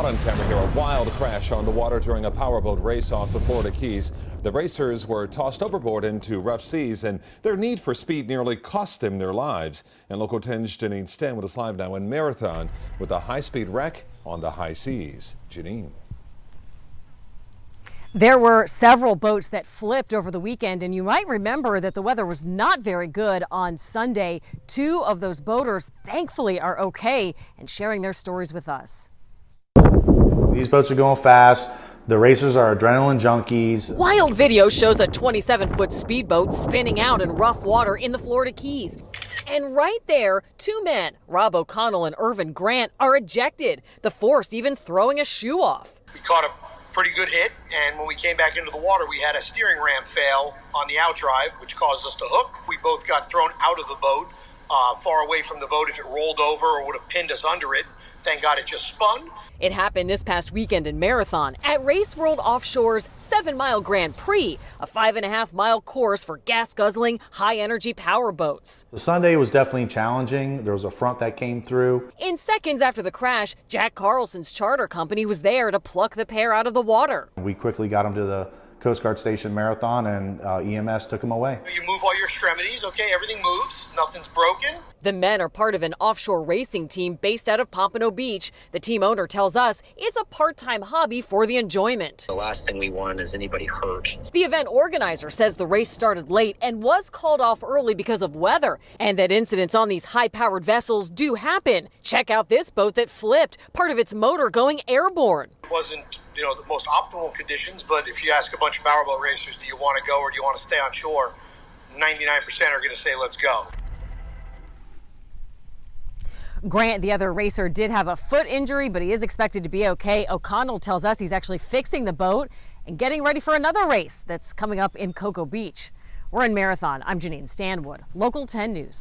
Caught on camera here, a wild crash on the water during a powerboat race off the Florida Keys. The racers were tossed overboard into rough seas, and their need for speed nearly cost them their lives. And local 10's Janine Stan with us live now in Marathon with a high-speed wreck on the high seas. Janine. There were several boats that flipped over the weekend, and you might remember that the weather was not very good on Sunday. Two of those boaters thankfully are okay and sharing their stories with us. These boats are going fast. The racers are adrenaline junkies. Wild video shows a 27-foot speedboat spinning out in rough water in the Florida Keys. And right there, two men, Rob O'Connell and Irvin Grant, are ejected, the force even throwing a shoe off. We caught a pretty good hit, and when we came back into the water, we had a steering ram fail on the outdrive, which caused us to hook. We both got thrown out of the boat, far away from the boat. If it rolled over or would have pinned us under it, thank God it just spun. It happened this past weekend in Marathon at Race World Offshore's 7-mile Grand Prix, a 5.5-mile course for gas-guzzling, high-energy power boats. The Sunday was definitely challenging. There was a front that came through. In seconds after the crash, Jack Carlson's charter company was there to pluck the pair out of the water. We quickly got them to the Coast Guard Station Marathon, and EMS took them away. You move all your extremities, okay, everything moves, nothing's broken. The men are part of an offshore racing team based out of Pompano Beach. The team owner tells us it's a part-time hobby for the enjoyment. The last thing we want is anybody hurt. The event organizer says the race started late and was called off early because of weather, and that incidents on these high-powered vessels do happen. Check out this boat that flipped, part of its motor going airborne. It wasn't, the most optimal conditions, but if you ask a bunch of powerboat racers, do you want to go or do you want to stay on shore, 99% are going to say, let's go. Grant, the other racer, did have a foot injury, but he is expected to be okay. O'Connell tells us he's actually fixing the boat and getting ready for another race that's coming up in Cocoa Beach. We're in Marathon. I'm Janine Stanwood, Local 10 News.